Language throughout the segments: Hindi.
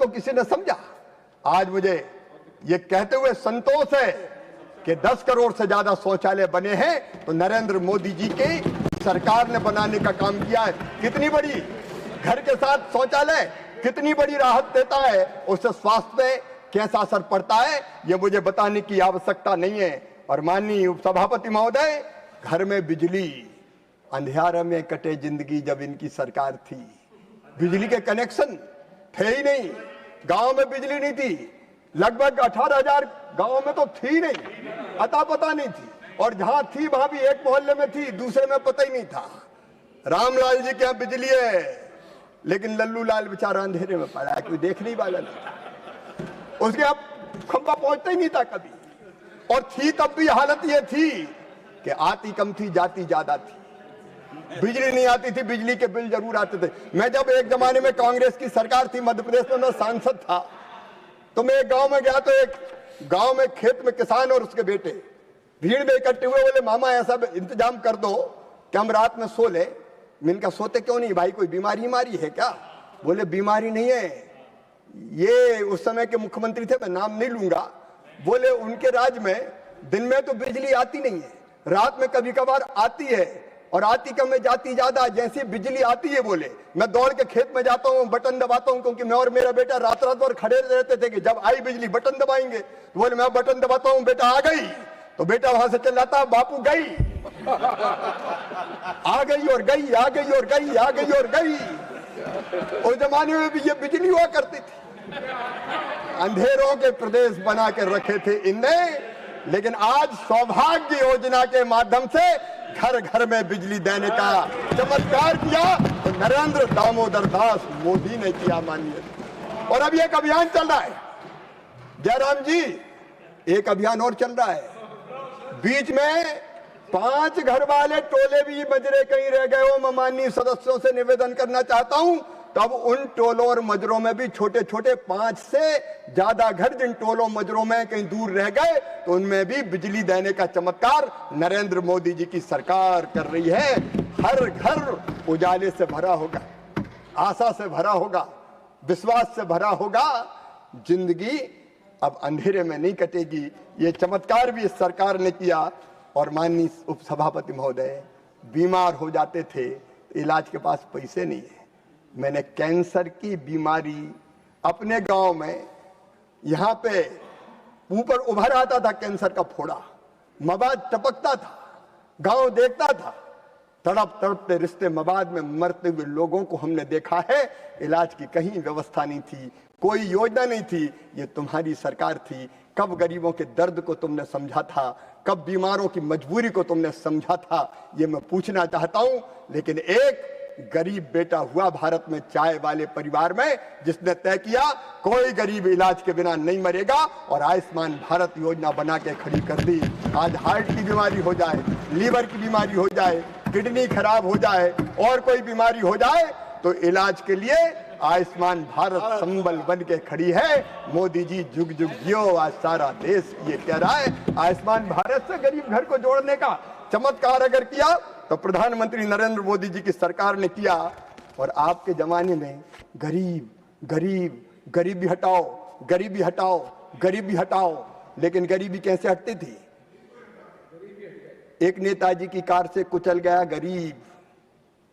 को किसी ने समझा? आज मुझे ये कहते हुए संतोष है कि 10 करोड़ से ज्यादा शौचालय बने हैं तो नरेंद्र मोदी जी की सरकार ने बनाने का काम किया है। कितनी बड़ी घर के साथ शौचालय कितनी बड़ी राहत देता है, उससे स्वास्थ्य पे कैसा असर पड़ता है ये मुझे बताने की आवश्यकता नहीं है। और माननीय उपसभापति महोदय, घर में बिजली, अंधियारे में कटे जिंदगी जब इनकी सरकार थी, बिजली के कनेक्शन थे ही नहीं, गांव में बिजली नहीं थी, लगभग 18,000 गांव में तो थी नहीं, अता पता नहीं थी, और जहां थी वहां भी एक मोहल्ले में थी, दूसरे में पता ही नहीं था। रामलाल जी के यहाँ बिजली है, लेकिन लल्लू लाल बेचारा अंधेरे में पड़ा है, कोई देखने वाला नहीं था, उसके अब खंबा पहुंचता ही नहीं था कभी। और थी तब भी हालत ये थी कि आती कम थी, जाती ज्यादा थी, बिजली नहीं आती थी, बिजली के बिल जरूर आते थे। मैं जब एक जमाने में कांग्रेस की सरकार थी, मध्य प्रदेश में मैं सांसद था, तो मैं एक गांव में गया, तो एक गांव में खेत में किसान और उसके बेटे भीड़ में इकट्ठे हुए, बोले मामा ऐसा इंतजाम कर दो कि हम रात में सो ले। मैंने कहा सोते क्यों नहीं भाई, कोई बीमारी है क्या? बोले बीमारी नहीं है, ये उस समय के मुख्यमंत्री थे, मैं नाम नहीं लूंगा, बोले उनके राज्य में दिन में तो बिजली आती नहीं है, रात में कभी कभार आती है, और आती कम में जाती ज्यादा। जैसी बिजली आती है, बोले मैं दौड़ के खेत में जाता हूँ, बटन दबाता हूँ, क्योंकि मैं और मेरा बेटा रात रात भर खड़े रहते थे कि जब आई बिजली बटन दबाएंगे। तो बोले मैं बटन दबाता हूँ, बेटा आ गई, तो बेटा वहां से चिल्लाता बापू गई, आ गई और गई, आ गई और गई, आ गई और गई। उस जमाने में भी ये बिजली हुआ करती थी। अंधेरों के प्रदेश बना के रखे थे इनने, लेकिन आज सौभाग्य योजना के माध्यम से घर घर में बिजली देने का चमत्कार किया तो नरेंद्र दामोदर दास मोदी ने किया, मानिए। और अब एक अभियान चल रहा है जयराम जी, एक अभियान और चल रहा है। बीच में 5 घर वाले टोले भी मजरे कहीं रह गए हो, मैं माननीय सदस्यों से निवेदन करना चाहता हूं, तब उन टोलों और मजरों में भी छोटे छोटे 5 से ज्यादा घर जिन टोलों मजरों में कहीं दूर रह गए, तो उनमें भी बिजली देने का चमत्कार नरेंद्र मोदी जी की सरकार कर रही है। हर घर उजाले से भरा होगा, आशा से भरा होगा, विश्वास से भरा होगा, जिंदगी अब अंधेरे में नहीं कटेगी। ये चमत्कार भी इस सरकार ने किया। और माननीय उपसभापति महोदय, बीमार हो जाते थे, इलाज के पास पैसे नहीं है। मैंने कैंसर की बीमारी अपने गांव में, यहां पे ऊपर उभर आता था कैंसर का फोड़ा, मवाद टपकता था, गांव देखता था, तड़प तड़पते रिश्ते मवाद में मरते हुए लोगों को हमने देखा है। इलाज की कहीं व्यवस्था नहीं थी, कोई योजना नहीं थी। ये तुम्हारी सरकार थी। कब गरीबों के दर्द को तुमने समझा था, कब बीमारों की मजबूरी को तुमने समझा था, ये मैं पूछना चाहता हूं। लेकिन एक गरीब बेटा हुआ भारत में, चाय वाले परिवार में, जिसने तय किया कोई गरीब इलाज के बिना नहीं मरेगा, और आयुष्मान भारत योजना बना के खड़ी कर दी। आज हार्ट की बीमारी हो जाए, लीवर की बीमारी हो जाए, किडनी खराब हो जाए, और कोई बीमारी हो जाए, तो इलाज के लिए आयुष्मान भारत संबल बन के खड़ी है। मोदी जी जुग जुग जियो, आज सारा देश ये कह रहा है। आयुष्मान भारत से गरीब घर को जोड़ने का चमत्कार अगर किया तो प्रधानमंत्री नरेंद्र मोदी जी की सरकार ने किया। और आपके जमाने में गरीब गरीब गरीबी हटाओ, गरीबी हटाओ, गरीबी हटाओ, लेकिन गरीबी कैसे हटती थी? एक नेताजी की कार से कुचल गया गरीब,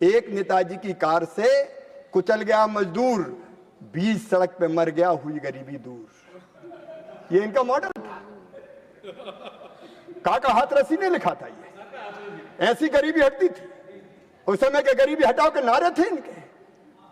एक नेताजी की कार से कुचल गया मजदूर, 20 सड़क पे मर गया, हुई गरीबी दूर। ये इनका मॉडल था। काका हाथरसी ने लिखा था ये। ऐसी गरीबी हटती थी। उस समय के गरीबी हटाओ के नारे थे इनके।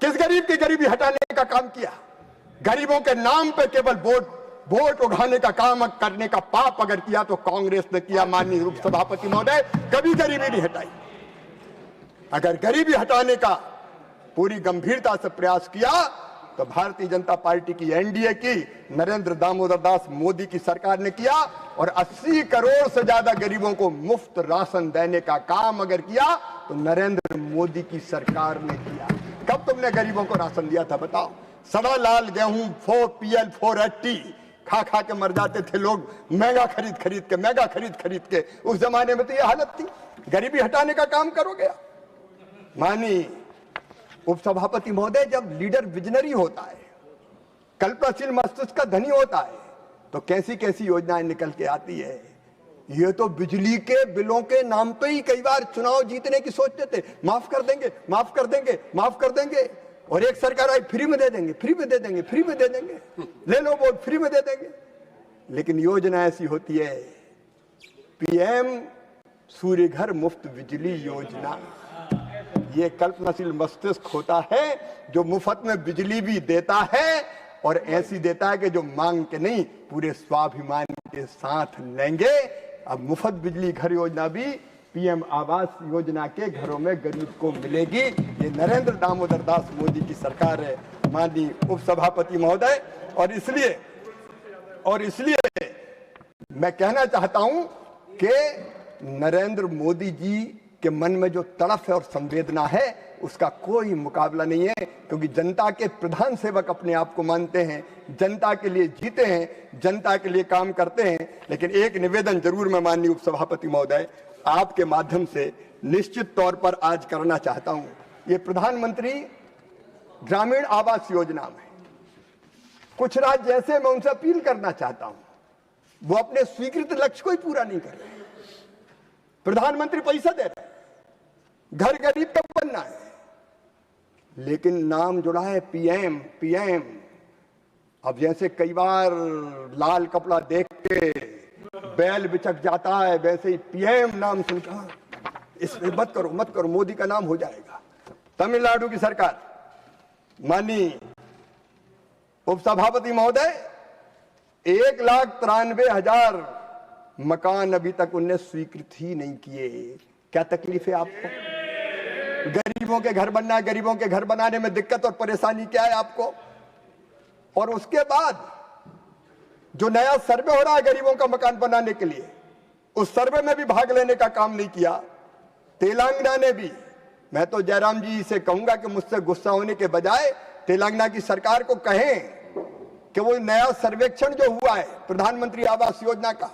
किस गरीब की गरीबी हटाने का काम किया? गरीबों के नाम पे केवल वोट उठाने का काम करने का पाप अगर किया तो कांग्रेस ने किया। माननीय उपसभापति महोदय, कभी गरीबी नहीं हटाई। अगर गरीबी हटाने का पूरी गंभीरता से प्रयास किया तो भारतीय जनता पार्टी की, एनडीए की, नरेंद्र दामोदर दास मोदी की सरकार ने किया। और 80 करोड़ से ज्यादा गरीबों को मुफ्त राशन देने का काम अगर किया तो नरेंद्र मोदी की सरकार ने किया। कब तुमने गरीबों को राशन दिया था बताओ? सड़ा लाल गेहूं 4PL 480 खा खा के मर जाते थे लोग, महंगा खरीद खरीद के। उस जमाने में तो ये हालत थी। गरीबी हटाने का काम करोगे? मानी उपसभापति महोदय, जब लीडर विजनरी होता है कल्पनाशील मस्तिष्क का धनी होता है तो कैसी कैसी योजनाएं निकल के आती है। ये तो बिजली के बिलों के नाम पे ही कई बार चुनाव जीतने की सोचते थे, माफ कर देंगे, माफ कर देंगे, माफ कर देंगे, और एक सरकार आई फ्री में दे देंगे, फ्री में दे देंगे, फ्री में दे देंगे, ले लो वोट फ्री में दे देंगे। लेकिन योजना ऐसी होती है, पीएम सूर्य घर मुफ्त बिजली योजना, ये कल्पनाशील मस्तिष्क होता है जो मुफ्त में बिजली भी देता है और ऐसी देता है कि जो मांग के नहीं पूरे स्वाभिमान के साथ लेंगे। अब मुफ्त बिजली घर योजना भी पीएम आवास योजना के घरों में गरीब को मिलेगी। ये नरेंद्र दामोदर दास मोदी की सरकार है, माननीय उपसभापति महोदय। और इसलिए मैं कहना चाहता हूं कि नरेंद्र मोदी जी के मन में जो तड़फ है और संवेदना है उसका कोई मुकाबला नहीं है, क्योंकि जनता के प्रधान सेवक अपने आप को मानते हैं, जनता के लिए जीते हैं, जनता के लिए काम करते हैं। लेकिन एक निवेदन जरूर मैं माननीय उपसभापति महोदय आपके माध्यम से निश्चित तौर पर आज करना चाहता हूं। ये प्रधानमंत्री ग्रामीण आवास योजना में कुछ राज्य ऐसे मैं उनसे अपील करना चाहता हूं, वो अपने स्वीकृत लक्ष्य को ही पूरा नहीं कर रहे। प्रधानमंत्री पैसा दे रहे, घर गरीब तक बनना है, लेकिन नाम जुड़ा है पीएम पीएम। अब जैसे कई बार लाल कपड़ा देख के बैल बिचक जाता है, वैसे ही पीएम नाम सुनकर इसमें मत करो, मोदी का नाम हो जाएगा। तमिलनाडु की सरकार, माननीय उपसभापति महोदय, 1,93,000 मकान अभी तक उनने स्वीकृत ही नहीं किए। क्या तकलीफ है आपको? गरीबों के घर बनना है, गरीबों के घर बनाने में दिक्कत और परेशानी क्या है आपको? और उसके बाद जो नया सर्वे हो रहा है गरीबों का मकान बनाने के लिए, उस सर्वे में भी भाग लेने का काम नहीं किया। तेलंगाना ने भी, मैं तो जयराम जी से कहूंगा कि मुझसे गुस्सा होने के बजाय तेलंगाना की सरकार को कहें कि वो नया सर्वेक्षण जो हुआ है प्रधानमंत्री आवास योजना का,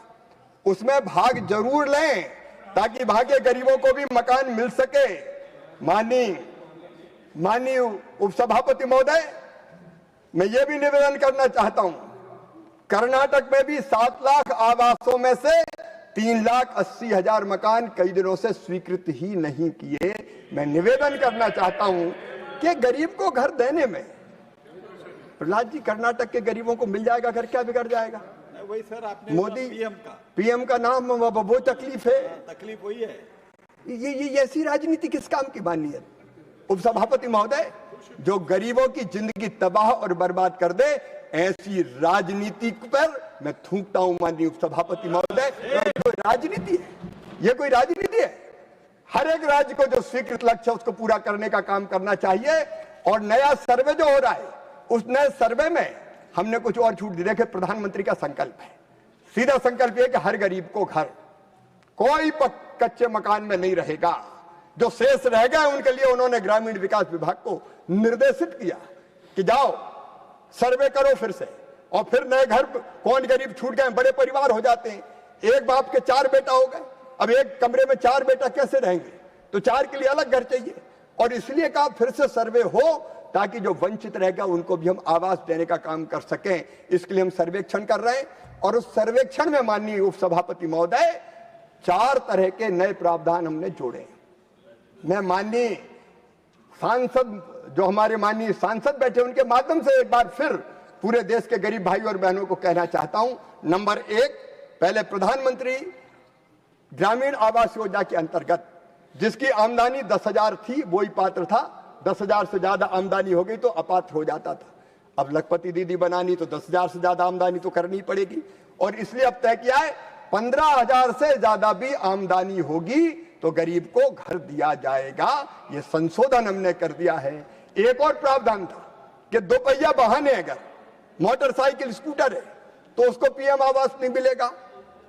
उसमें भाग जरूर लें ताकि भाग्य गरीबों को भी मकान मिल सके। माननीय उपसभापति महोदय, मैं ये भी निवेदन करना चाहता हूं, कर्नाटक में भी 7 लाख आवासों में से 3,80,000 मकान कई दिनों से स्वीकृत ही नहीं किए। मैं निवेदन करना चाहता हूं कि गरीब को घर देने में, प्रहलाद जी, कर्नाटक के गरीबों को मिल जाएगा घर, क्या बिगड़ जाएगा? वही सर, आपने मोदी पीएम का नाम, वो तकलीफ है, तकलीफ वही है। ये ऐसी राजनीति किस काम की माननी है? उपसभापति महोदय, जो गरीबों की जिंदगी तबाह और बर्बाद कर दे, ऐसी राजनीति पर मैं थूकता हूं माननीय उपसभापति महोदय। जो राजनीति है, ये कोई राजनीति है? हर एक राज्य को जो स्वीकृत लक्ष्य है उसको पूरा करने का काम करना चाहिए। और नया सर्वे जो हो रहा है, उस नए सर्वे में हमने कुछ और छूट दी। देखिए, प्रधानमंत्री का संकल्प है, सीधा संकल्प है कि हर गरीब को घर, कोई कच्चे मकान में नहीं रहेगा। जो शेष रह गए उनके लिए उन्होंने ग्रामीण विकास विभाग को निर्देशित किया कि जाओ सर्वे करो फिर से, और फिर नए घर। कौन गरीब छूट गए? बड़े परिवार हो जाते हैं, एक बाप के 4 बेटा हो गए, अब एक कमरे में 4 बेटा कैसे रहेंगे? तो 4 के लिए अलग घर चाहिए। और इसलिए कहा फिर से सर्वे हो ताकि जो वंचित रह गया उनको भी हम आवास देने का काम कर सकें। इसके लिए हम सर्वेक्षण कर रहे हैं, और उस सर्वेक्षण में माननीय उपसभापति महोदय 4 तरह के नए प्रावधान हमने जोड़े। मैं माननीय सांसद, जो हमारे माननीय सांसद बैठे, उनके माध्यम से एक बार फिर पूरे देश के गरीब भाई और बहनों को कहना चाहता हूं। नंबर 1, पहले प्रधानमंत्री ग्रामीण आवास योजना के अंतर्गत जिसकी आमदनी 10,000 थी वही पात्र था, 10,000 से ज्यादा आमदनी हो गई तो अपात्र हो जाता था। अब लखपति दीदी बनानी तो 10,000 से ज्यादा आमदनी तो करनी पड़ेगी, और इसलिए अब तय किया है 15,000 से ज्यादा भी आमदनी होगी तो गरीब को घर दिया जाएगा। ये संशोधन हमने कर दिया है। एक और प्रावधान था कि 2 पहिया वाहन है, अगर मोटरसाइकिल स्कूटर है तो उसको पीएम आवास नहीं मिलेगा।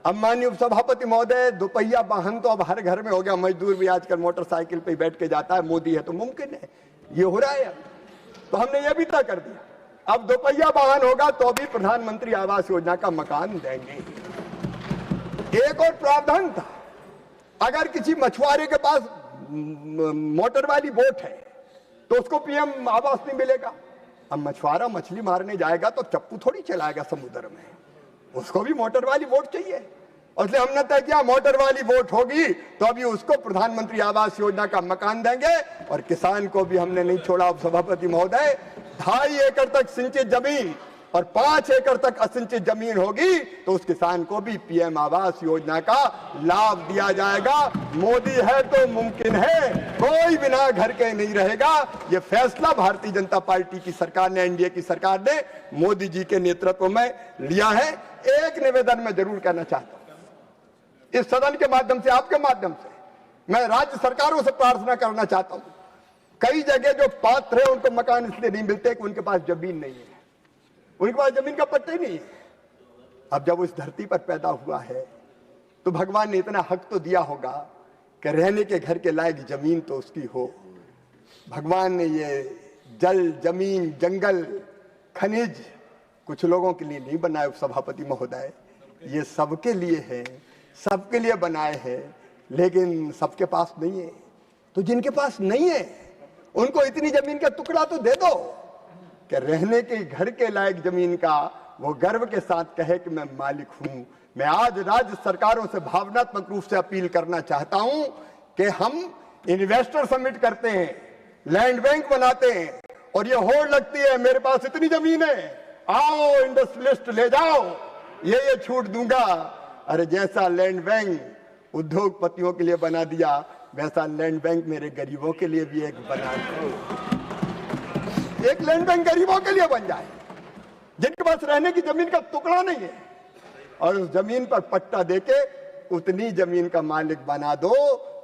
अब माननीय उपसभापति महोदय, 2 पहिया वाहन तो अब हर घर में हो गया, मजदूर भी आजकल मोटरसाइकिल पे बैठ के जाता है, मोदी है तो मुमकिन है, ये हो रहा है। तो हमने ये भी तय कर दिया, अब 2 पहिया वाहन होगा तो भी प्रधानमंत्री आवास योजना का मकान देंगे। एक और प्रावधान था, अगर किसी मछुआरे के पास मोटर वाली बोट है तो उसको पीएम आवास नहीं मिलेगा। अब मछुआरा मछली मारने जाएगा तो चप्पू थोड़ी चलाएगा समुद्र में, उसको भी मोटर वाली बोट चाहिए। इसलिए हमने तय किया मोटर वाली बोट होगी तो अभी उसको प्रधानमंत्री आवास योजना का मकान देंगे। और किसान को भी हमने नहीं छोड़ा सभापति महोदय, 2.5 एकड़ तक सिंचित जमीन और 5 एकड़ तक असिंचित जमीन होगी तो उस किसान को भी पीएम आवास योजना का लाभ दिया जाएगा। मोदी है तो मुमकिन है, कोई बिना घर के नहीं रहेगा। ये फैसला भारतीय जनता पार्टी की सरकार ने, एनडीए की सरकार ने मोदी जी के नेतृत्व में लिया है। एक निवेदन मैं जरूर करना चाहता हूं इस सदन के माध्यम से, आपके माध्यम से मैं राज्य सरकारों से प्रार्थना करना चाहता हूं। कई जगह जो पात्र है उनको मकान इसलिए नहीं मिलते कि उनके पास जमीन नहीं है, उनके पास जमीन का पट्टा ही नहीं है। अब जब उस धरती पर पैदा हुआ है तो भगवान ने इतना हक तो दिया होगा कि रहने के घर के लायक जमीन तो उसकी हो। भगवान ने ये जल, जमीन, जंगल, खनिज कुछ लोगों के लिए नहीं बनाए सभापति महोदय, ये सबके लिए है, सबके लिए बनाए हैं। लेकिन सबके पास नहीं है, तो जिनके पास नहीं है उनको इतनी जमीन का टुकड़ा तो दे दो कि रहने के घर के लायक जमीन का वो गर्व के साथ कहे कि मैं मालिक हूं। मैं आज राज्य सरकारों से भावनात्मक रूप से अपील करना चाहता हूं कि हम इन्वेस्टर समिट करते हैं, लैंड बैंक बनाते हैं और ये होड़ लगती है मेरे पास इतनी जमीन है, आओ इंडस्ट्रियलिस्ट ले जाओ, ये छूट दूंगा। अरे जैसा लैंड बैंक उद्योगपतियों के लिए बना दिया वैसा लैंड बैंक मेरे गरीबों के लिए भी एक बना दो। एक लैंड बैंक गरीबों के लिए बन जाए जिनके पास रहने की जमीन का टुकड़ा नहीं है, और उस जमीन पर पट्टा देके उतनी जमीन का मालिक बना दो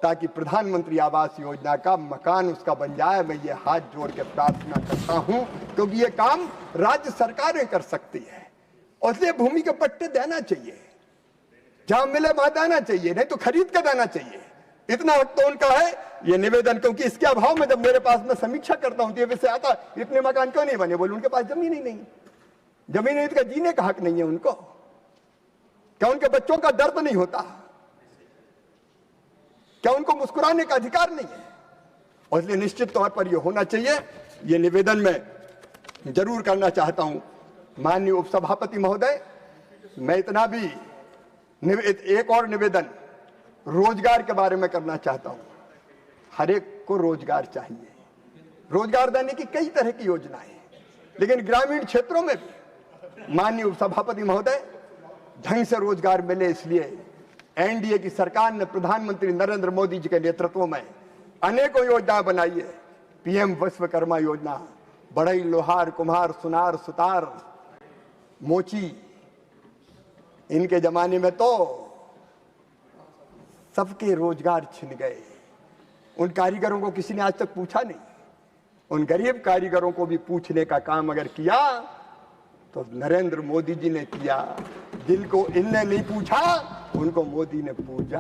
ताकि प्रधानमंत्री आवास योजना का मकान उसका बन जाए। मैं ये हाथ जोड़ के प्रार्थना करता हूं क्योंकि ये काम राज्य सरकारें कर सकती है। और इसलिए भूमि के पट्टे देना चाहिए, जहां मिले वहां देना चाहिए, नहीं तो खरीद कर देना चाहिए। इतना हक तो उनका है। ये निवेदन, क्योंकि इसके अभाव में जब मेरे पास में समीक्षा करता हूं तो ये विषय आता इतने मकान क्यों नहीं बने, बोले उनके पास जमीन ही नहीं, जमीन नहीं तो जीने का हक नहीं है उनको, क्या उनके बच्चों का दर्द नहीं होता, क्या उनको मुस्कुराने का अधिकार नहीं है। और इसलिए निश्चित तौर पर यह होना चाहिए। यह निवेदन मैं जरूर करना चाहता हूं माननीय उपसभापति महोदय। मैं इतना भी एक और निवेदन रोजगार के बारे में करना चाहता हूं। हर एक को रोजगार चाहिए, रोजगार देने की कई तरह की योजनाएं हैं, लेकिन ग्रामीण क्षेत्रों में भी माननीय उपसभापति महोदय ढंग से रोजगार मिले, इसलिए एनडीए की सरकार ने प्रधानमंत्री नरेंद्र मोदी जी के नेतृत्व में अनेकों योजनाएं बनाई है। पीएम विश्वकर्मा योजना, बढ़ई, लोहार, कुम्हार, सुनार, सुतार, मोची, इनके जमाने में तो सबके रोजगार छिन गए। उन कारीगरों को किसी ने आज तक पूछा नहीं। उन गरीब कारीगरों को भी पूछने का काम अगर किया तो नरेंद्र मोदी जी ने किया। जिनको इनने नहीं पूछा उनको मोदी ने पूछा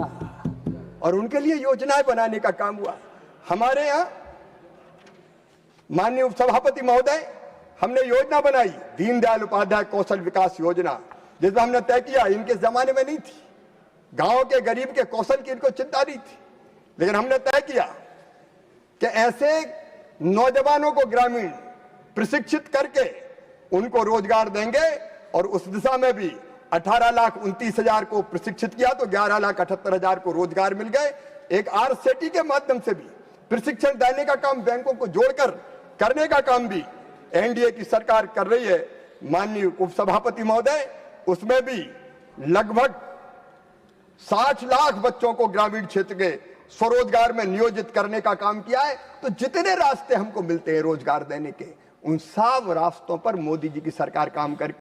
और उनके लिए योजनाएं बनाने का काम हुआ। हमारे यहां माननीय उपसभापति महोदय, हमने योजना बनाई दीनदयाल उपाध्याय कौशल विकास योजना, जिसमें हमने तय किया, इनके जमाने में नहीं थी, गांव के गरीब के कौशल की इनको चिंता नहीं थी, लेकिन हमने तय किया कि ऐसे नौजवानों को ग्रामीण प्रशिक्षित करके उनको रोजगार देंगे। और उस दिशा में भी 18,29,000 को प्रशिक्षित किया तो 11,78,000 को रोजगार मिल गए। एक आरसेटी के माध्यम से भी प्रशिक्षण देने का काम, बैंकों को जोड़कर करने का काम भी एनडीए की सरकार कर रही है। माननीय उपसभापति महोदय, उसमें भी लगभग 60 लाख बच्चों को ग्रामीण क्षेत्र के स्वरोजगार में नियोजित करने का काम किया है। तो जितने रास्ते हमको मिलते हैं रोजगार देने के, उन सब रास्तों पर मोदी जी की सरकार काम कर